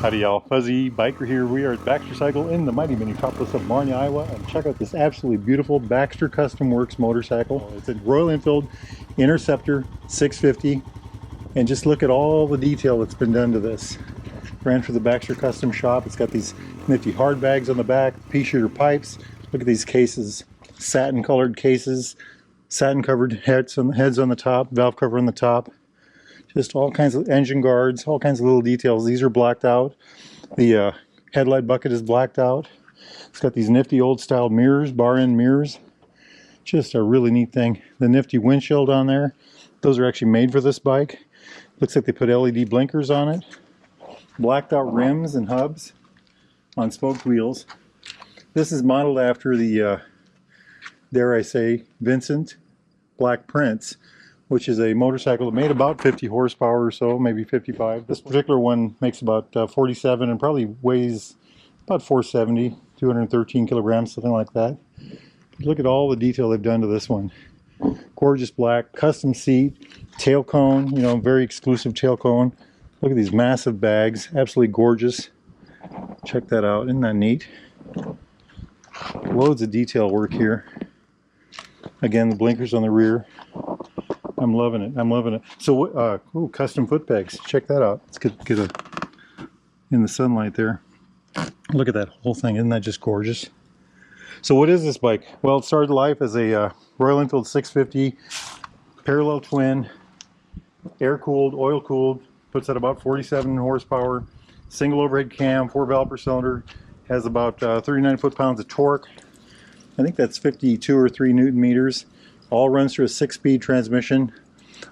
Howdy y'all, Fuzzy Biker here. We are at Baxter Cycle in the mighty metropolis of Marnia, Iowa, and check out this absolutely beautiful Baxter Custom Works motorcycle. It's a Royal Enfield Interceptor 650, and just look at all the detail that's been done to this. Ran for the Baxter Custom Shop. It's got these nifty hard bags on the back, pea-shooter pipes. Look at these cases, satin colored cases, satin covered heads on the top, valve cover on the top. Just all kinds of engine guards, all kinds of little details. These are blacked out. The headlight bucket is blacked out. It's got these nifty old style mirrors, bar end mirrors. Just a really neat thing. The nifty windshield on there. Those are actually made for this bike. Looks like they put LED blinkers on it. Blacked out rims and hubs on spoked wheels. This is modeled after the, dare I say, Vincent Black Prince, which is a motorcycle that made about 50 horsepower or so, maybe 55. This particular one makes about 47 and probably weighs about 470, 213 kilograms, something like that. But look at all the detail they've done to this one. Gorgeous black, custom seat, tail cone, you know, very exclusive tail cone. Look at these massive bags, absolutely gorgeous. Check that out, isn't that neat? Loads of detail work here. Again, the blinkers on the rear. I'm loving it. I'm loving it. So, ooh, custom foot pegs. Check that out. Let's get a in the sunlight there. Look at that whole thing. Isn't that just gorgeous? So, what is this bike? Well, it started life as a Royal Enfield 650 parallel twin, air cooled, oil cooled. Puts out about 47 horsepower. Single overhead cam, 4 valve per cylinder. Has about 39 foot-pounds of torque. I think that's 52 or 3 Newton meters. All runs through a 6-speed transmission.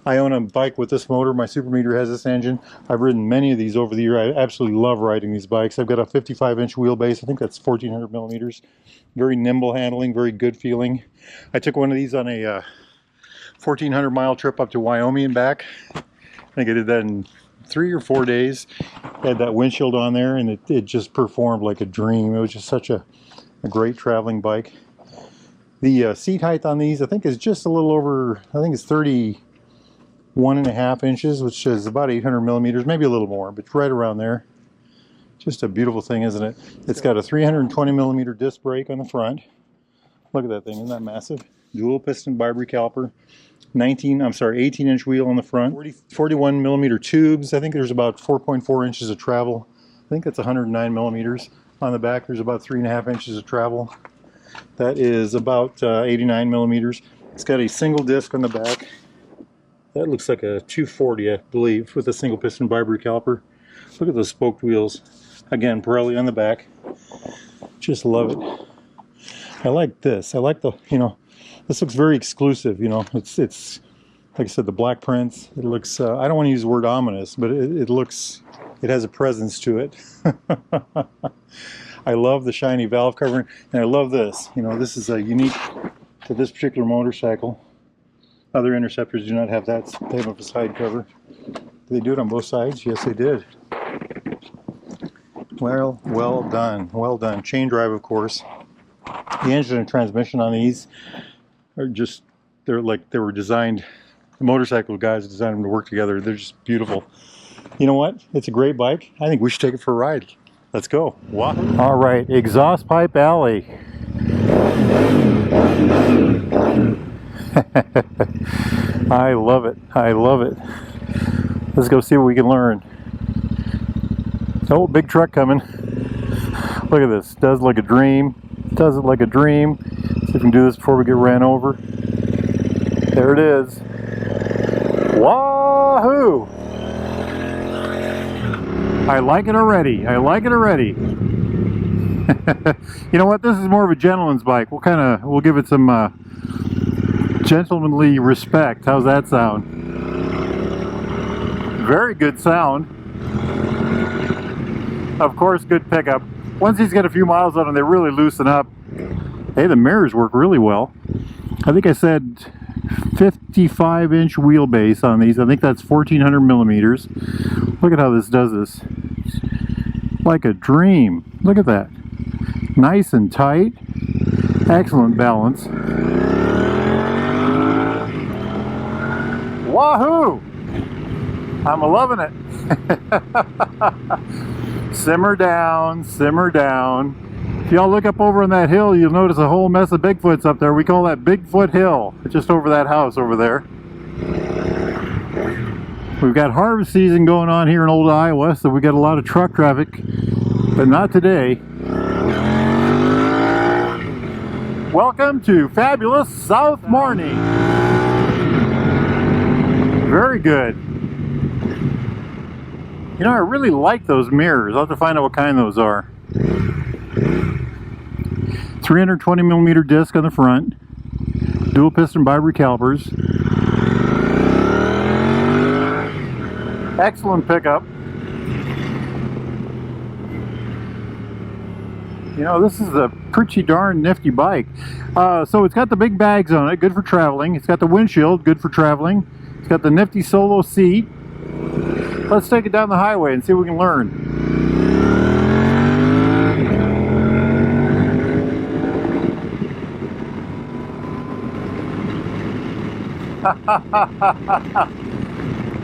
I own a bike with this motor. My Super Meter has this engine. I've ridden many of these over the year. I absolutely love riding these bikes. I've got a 55-inch wheelbase. I think that's 1,400 millimeters. Very nimble handling, very good feeling. I took one of these on a 1,400-mile trip up to Wyoming and back. I think I did that in 3 or 4 days. Had that windshield on there, and it just performed like a dream. It was just such a great traveling bike. The seat height on these, I think, is just a little over, I think it's 31.5 inches, which is about 800 millimeters, maybe a little more, but right around there. Just a beautiful thing, isn't it? It's got a 320 millimeter disc brake on the front. Look at that thing, isn't that massive? Dual piston bi-brake caliper. 18-inch wheel on the front. 41 millimeter tubes. I think there's about 4.4 inches of travel. I think that's 109 millimeters. On the back, there's about 3.5 inches of travel. That is about 89 millimeters. It's got a single disc on the back. That looks like a 240, I believe, with a single piston bi-brake caliper. Look at those spoked wheels. Again, Pirelli on the back. Just love it. I like this. I like the, you know, this looks very exclusive. You know, it's like I said, the Black Prince. It looks. I don't want to use the word ominous, but it looks. It has a presence to it. I love the shiny valve cover, and I love this. You know, this is unique to this particular motorcycle. Other Interceptors do not have that type of a side cover. Did they do it on both sides? Yes, they did. Well done, well done. Chain drive, of course. The engine and transmission on these are just, they were designed, the motorcycle guys designed them to work together. They're just beautiful. You know what? It's a great bike. I think we should take it for a ride. Let's go. Wahoo. All right, exhaust pipe alley. I love it. I love it. Let's go see what we can learn. Oh, big truck coming. Look at this. Does look a dream. Does it like a dream. See if we can do this before we get ran over. There it is. Wahoo! I like it already. I like it already. You know what? This is more of a gentleman's bike. We'll give it some gentlemanly respect. How's that sound? Very good sound. Of course, good pickup. Once these get a few miles on them, they really loosen up. Hey, the mirrors work really well. I think I said 55-inch wheelbase on these. I think that's 1,400 millimeters. Look at how this does this. Like a dream. Look at that. Nice and tight. Excellent balance. Wahoo! I'm loving it. Simmer down, simmer down. If y'all look up over on that hill, you'll notice a whole mess of Bigfoots up there. We call that Bigfoot Hill. It's just over that house over there. We've got harvest season going on here in Old Iowa, so we got a lot of truck traffic, but not today. Welcome to fabulous South Marnie. Very good. You know, I really like those mirrors. I'll have to find out what kind those are. 320mm disc on the front. Dual piston Bibury calipers. Excellent pickup. You know, this is a pretty darn nifty bike. So it's got the big bags on it, good for traveling. It's got the windshield, good for traveling. It's got the nifty solo seat. Let's take it down the highway and see what we can learn.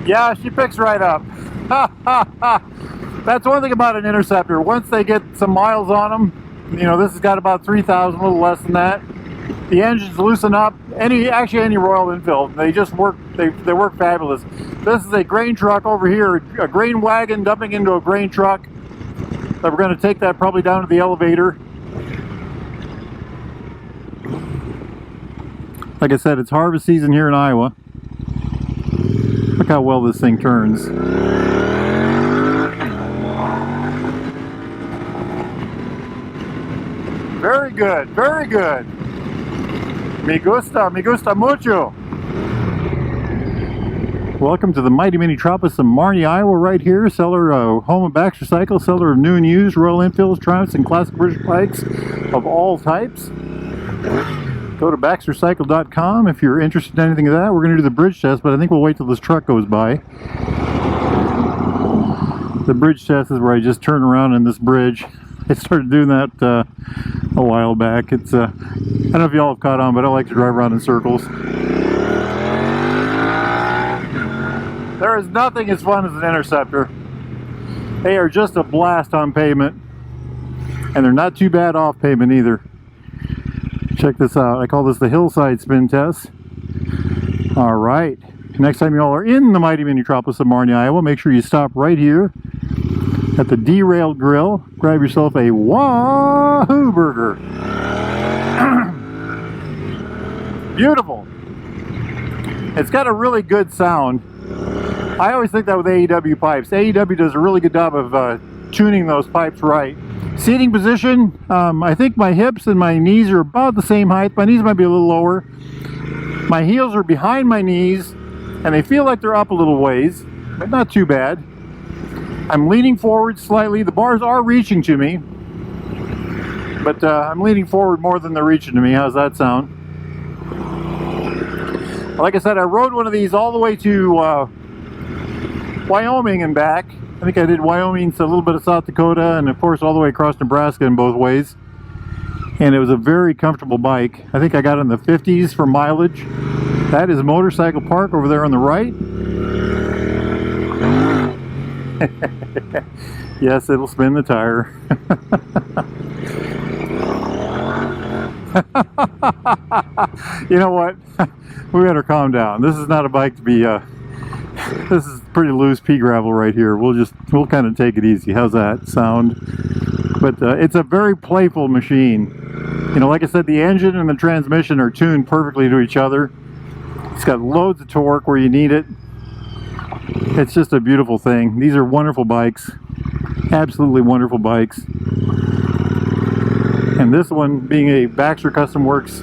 Yeah, she picks right up. That's one thing about an Interceptor. Once they get some miles on them, you know, this has got about 3,000, a little less than that. The engines loosen up. Actually any Royal Enfield, they just work. They work fabulous. This is a grain truck over here, a grain wagon dumping into a grain truck. That we're going to take that probably down to the elevator. Like I said, it's harvest season here in Iowa. Look how well this thing turns. Very good, very good. Me gusta mucho. Welcome to the mighty Minneapolis of Marnie, Iowa, right here. Seller, home of Baxter Cycle, seller of new and used Royal Enfields, Triumphs, and classic British bikes of all types. Go to baxtercycle.com if you're interested in anything of that. We're going to do the bridge test, but I think we'll wait till this truck goes by. The bridge test is where I just turn around in this bridge. I started doing that a while back. It's I don't know if y'all have caught on, but I like to drive around in circles. There is nothing as fun as an Interceptor. They are just a blast on pavement, and they're not too bad off pavement either. Check this out. I call this the hillside spin test. All right. Next time y'all are in the mighty Minneapolis of Marnie, Iowa, make sure you stop right here at the Derailed Grill. Grab yourself a Wahoo burger. Beautiful. It's got a really good sound. I always think that with AEW pipes. AEW does a really good job of tuning those pipes right. Seating position, I think my hips and my knees are about the same height. My knees might be a little lower. My heels are behind my knees, and they feel like they're up a little ways, but not too bad. I'm leaning forward slightly. The bars are reaching to me, but I'm leaning forward more than they're reaching to me. How's that sound? Like I said, I rode one of these all the way to Wyoming and back. I think I did Wyoming to a little bit of South Dakota, and of course all the way across Nebraska in both ways. And it was a very comfortable bike. I think I got in the 50s for mileage. That is Motorcycle Park over there on the right. Yes, it'll spin the tire. You know what? We better calm down. This is not a bike to be this is pretty loose pea gravel right here. We'll kind of take it easy. How's that sound? But it's a very playful machine. You know, like I said, the engine and the transmission are tuned perfectly to each other. It's got loads of torque where you need it. It's just a beautiful thing. These are wonderful bikes. Absolutely wonderful bikes. And this one, being a Baxter Custom Works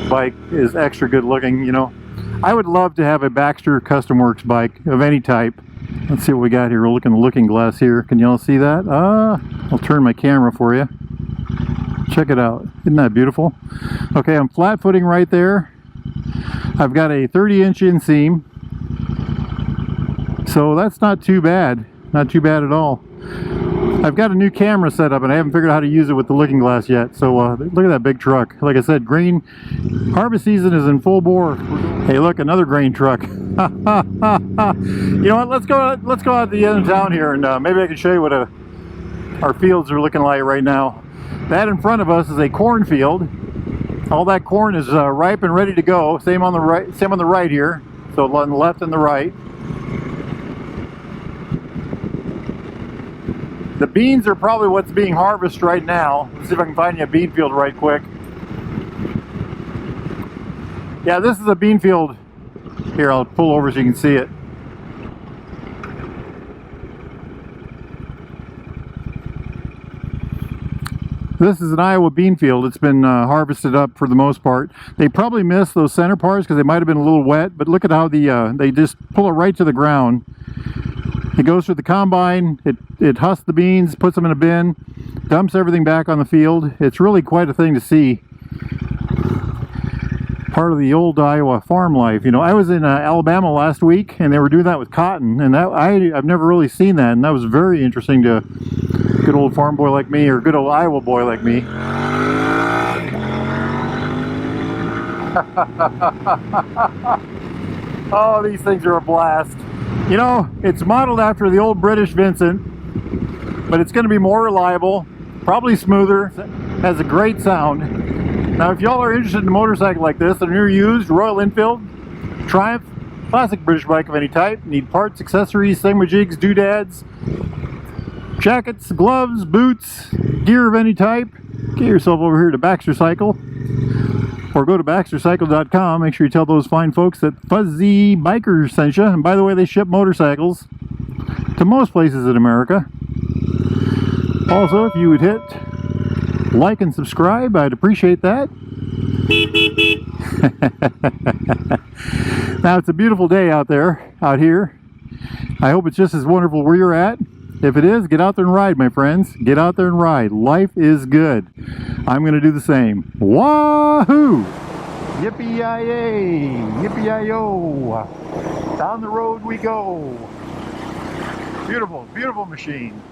bike, is extra good looking, you know. I would love to have a Baxter Custom Works bike of any type. Let's see what we got here. We'll look in the looking glass here. Can y'all see that? I'll turn my camera for you. Check it out. Isn't that beautiful? Okay, I'm flat footing right there. I've got a 30-inch inseam. So that's not too bad. Not too bad at all. I've got a new camera set up and I haven't figured out how to use it with the looking glass yet. So look at that big truck. Like I said, grain harvest season is in full bore. Hey, look, another grain truck. You know what? Let's go out the end of town here, and maybe I can show you what our fields are looking like right now. That in front of us is a cornfield. All that corn is ripe and ready to go. Same on the right here. So on the left and the right. The beans are probably what's being harvested right now. Let's see if I can find you a bean field right quick. Yeah, this is a bean field. Here, I'll pull over so you can see it. This is an Iowa bean field. It's been harvested up for the most part. They probably missed those center parts because they might have been a little wet, but look at how they just pull it right to the ground. It goes through the combine, it husks the beans, puts them in a bin, dumps everything back on the field. It's really quite a thing to see. Part of the old Iowa farm life. You know, I was in Alabama last week and they were doing that with cotton, and I've never really seen that, and that was very interesting to good old farm boy like me, or good old Iowa boy like me. Oh, these things are a blast. You know, it's modeled after the old British Vincent, but it's going to be more reliable, probably smoother, has a great sound. Now, if y'all are interested in a motorcycle like this, a new used Royal Enfield, Triumph, classic British bike of any type, need parts, accessories, thingamajigs, doodads, jackets, gloves, boots, gear of any type, get yourself over here to Baxter Cycle, or go to baxtercycle.com. Make sure you tell those fine folks that Fuzzy Bikers sent you. And by the way, they ship motorcycles to most places in America. Also, if you would hit like and subscribe, I'd appreciate that. Now, it's a beautiful day out here. I hope it's just as wonderful where you're at. If it is, get out there and ride, my friends. Get out there and ride. Life is good. I'm going to do the same. Wahoo! Yippee-yi-yay! Yippee-yi-yo! Down the road we go. Beautiful, beautiful machine.